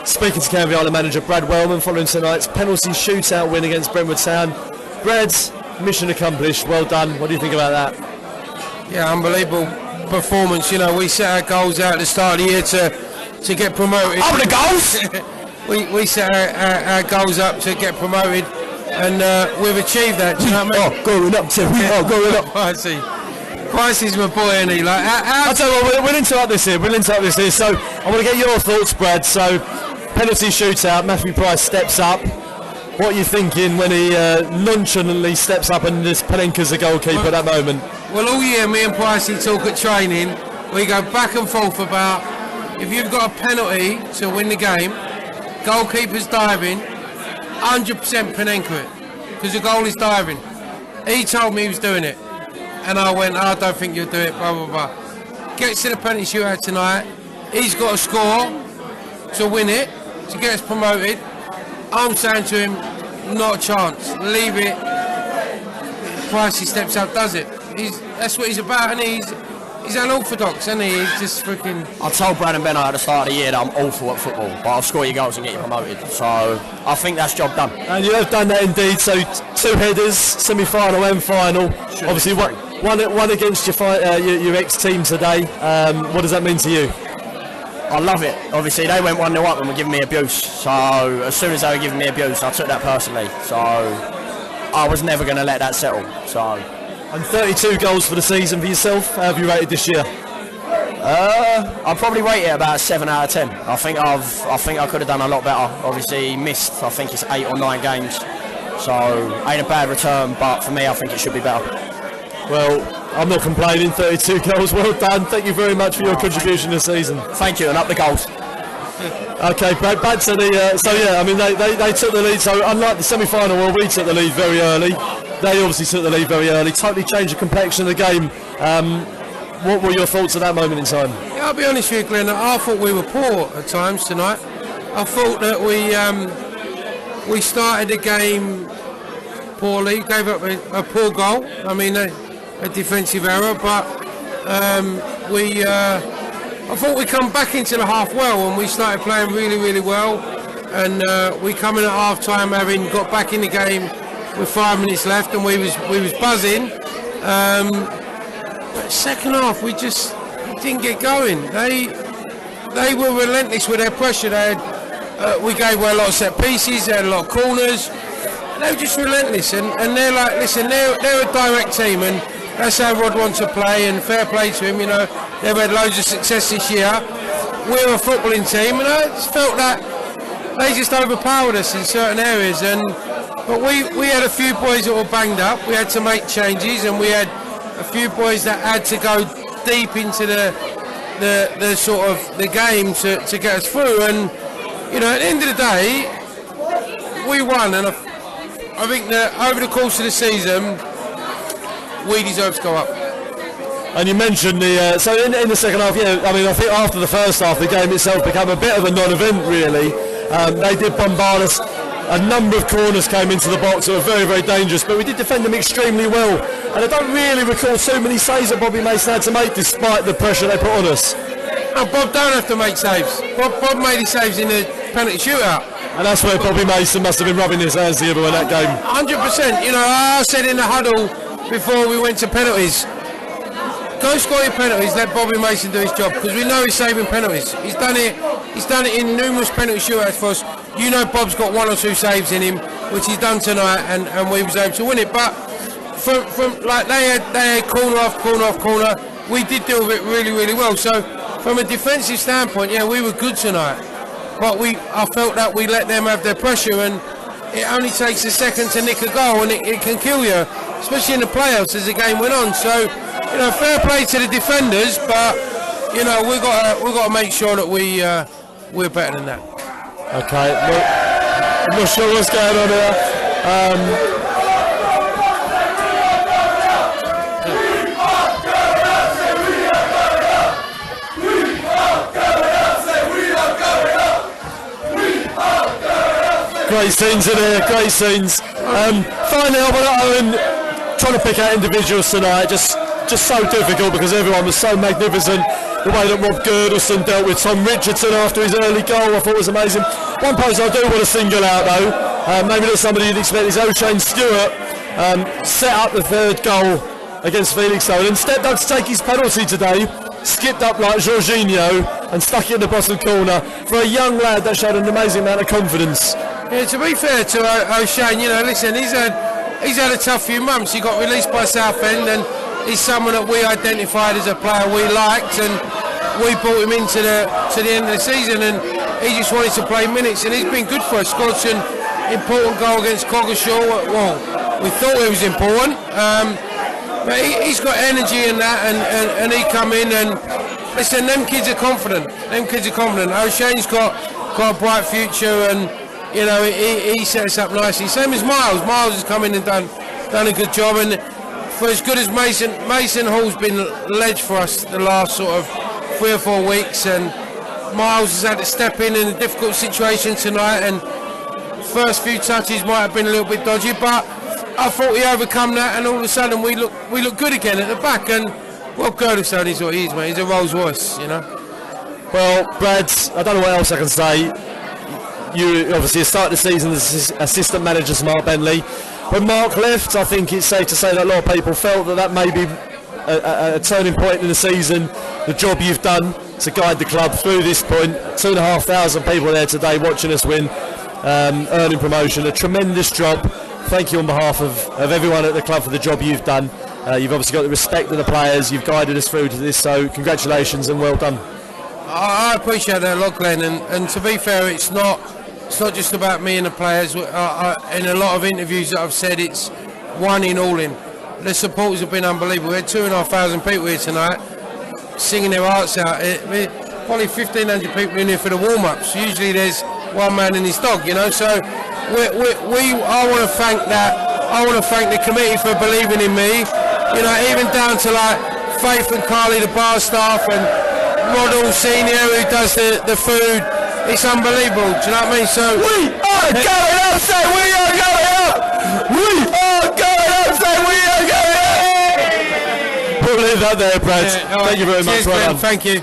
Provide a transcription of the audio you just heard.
speaking to Canvey Island manager Brad Wellmen following tonight's penalty shootout win against Brentwood Town. Brad, mission accomplished, well done. What do you think about that? Yeah, unbelievable performance. You know, we set our goals out at the start of the year to get promoted. Oh, the goals! we set our goals up to get promoted, and we've achieved that. Do you know what I mean? Going up, Tim. Going up. Pricey's my boy, isn't he? Like, I'll tell you what, we'll interrupt this here. So I want to get your thoughts, Brad. So penalty shootout, Matthew Price steps up. What are you thinking when he nonchalantly steps up and this Panenka's the goalkeeper at that moment? Well, all year me and Pricey talk at training. We go back and forth about if you've got a penalty to win the game, goalkeeper's diving, 100% Panenka it, because the goal is diving. He told me he was doing it. And I went, I don't think you'll do it, blah, blah, blah. Gets to the penalty shootout tonight. He's got to score to win it, to get us promoted. I'm saying to him, not a chance. Leave it. Pricey steps up, does it. That's what he's about, and he's unorthodox, isn't he? He's just freaking... I told Brad and Benno at the start of the year that I'm awful at football, but I'll score your goals and get you promoted. So I think that's job done. And you have done that indeed. So 2 headers, semi-final and final. Sure. Obviously, one against your ex-team today. What does that mean to you? I love it. Obviously, they went 1-0 up and were giving me abuse. So as soon as they were giving me abuse, I took that personally. So I was never going to let that settle. So. And 32 goals for the season for yourself. How have you rated this year? I'll probably rate it about 7 out of 10. I think I could have done a lot better. Obviously missed. I think it's 8 or 9 games. So ain't a bad return, but for me, I think it should be better. Well, I'm not complaining. 32 goals, well done. Thank you very much for your contribution this season. Thank you, and up the goals. Okay, Brad, back to the... so yeah, I mean, they took the lead. So unlike the semi-final where we took the lead very early, they obviously took the lead very early. Totally changed the complexion of the game. What were your thoughts at that moment in time? Yeah, I'll be honest with you, Glenn. I thought we were poor at times tonight. I thought that we started the game poorly, gave up a poor goal. I mean, a defensive error, but I thought we come back into the half well, and we started playing really, really well. And we come in at half time having got back in the game with 5 minutes left, and we was buzzing. But second half we just didn't get going. They were relentless with their pressure. We gave away a lot of set pieces. They had a lot of corners. They were just relentless, and they're like, listen, they're a direct team, and that's how Rod wants to play, and fair play to him. You know, they've had loads of success this year. We're a footballing team, and I just felt that they just overpowered us in certain areas. But we had a few boys that were banged up. We had to make changes, and we had a few boys that had to go deep into the sort of the game to get us through. And you know, at the end of the day, we won, and I think that over the course of the season, we deserve to go up. And you mentioned so in the second half, yeah, I mean, I think after the first half, the game itself became a bit of a non-event, really. They did bombard us. A number of corners came into the box that were very, very dangerous, but we did defend them extremely well. And I don't really recall too many saves that Bobby Mason had to make, despite the pressure they put on us. No, Bob don't have to make saves. Bob made his saves in the penalty shootout. And that's where Bobby Mason must have been rubbing his hands together in that game. 100%. You know, I said in the huddle before we went to penalties, go score your penalties, let Bobby Mason do his job, because we know he's saving penalties. He's done it in numerous penalty shootouts for us. You know, Bob's got 1 or 2 saves in him, which he's done tonight, and we was able to win it. But from like they had corner off corner, we did deal with it really, really well. So from a defensive standpoint, yeah, we were good tonight. But I felt that we let them have their pressure, and it only takes a second to nick a goal, and it can kill you, especially in the playoffs as the game went on. So, you know, fair play to the defenders, but you know, we've got to make sure that we're better than that. Okay, well, I'm not sure what's going on here. Great scenes in here, great scenes. Finally, trying to pick out individuals tonight, just so difficult because everyone was so magnificent. the way that Rob Girdleston dealt with Tom Richardson after his early goal, I thought was amazing. One person I do want to single out though, maybe not somebody you'd expect, is O'Shane Stewart. Set up the third goal against Felixstowe and stepped up to take his penalty today, skipped up like Jorginho and stuck it in the bottom corner. For a young lad, that showed an amazing amount of confidence. Yeah, to be fair to O'Shane, you know, listen, he's had a tough few months. He got released by Southend, and he's someone that we identified as a player we liked, and we brought him into to the end of the season, and he just wanted to play minutes, and he's been good for us. Scored an important goal against Coggeshall. Well, we thought it was important, but he's got energy in that, and he come in, and listen, them kids are confident. O'Shane's got a bright future, and you know, he set us up nicely. Same as Miles. Miles has come in and done a good job, and for as good as Mason Hall's been ledge for us the last sort of 3 or 4 weeks, and Miles has had to step in a difficult situation tonight, and first few touches might have been a little bit dodgy, but I thought he overcome that, and all of a sudden we look good again at the back. And Rob Girdlestone is what he is, mate. He's a Rolls Royce, you know. Well, Brad, I don't know what else I can say. You obviously started the season as assistant manager to Mark Bentley. When Mark left, I think it's safe to say that a lot of people felt that may be a turning point in the season. The job you've done to guide the club through this point, 2,500 people there today watching us win, earning promotion, a tremendous job. Thank you on behalf of everyone at the club for the job you've done. You've obviously got the respect of the players, you've guided us through to this, so congratulations and well done. I appreciate that a lot, Glenn, and to be fair, it's not just about me and the players. In a lot of interviews that I've said, it's one in all in. The supporters have been unbelievable. We had 2,500 people here tonight singing their hearts out. Probably 1,500 people in here for the warm-ups. Usually there's one man and his dog, you know. So I want to thank that. I want to thank the committee for believing in me. You know, even down to like Faith and Carly, the bar staff, and Roddle Senior, who does the food. It's unbelievable. Do you know what I mean? So we are going up. Say we are going up. We are going up. Say we are going up. We'll leave that there, Brad. Yeah, Thank you very much. Cheers, Well Glenn. done. Thank you.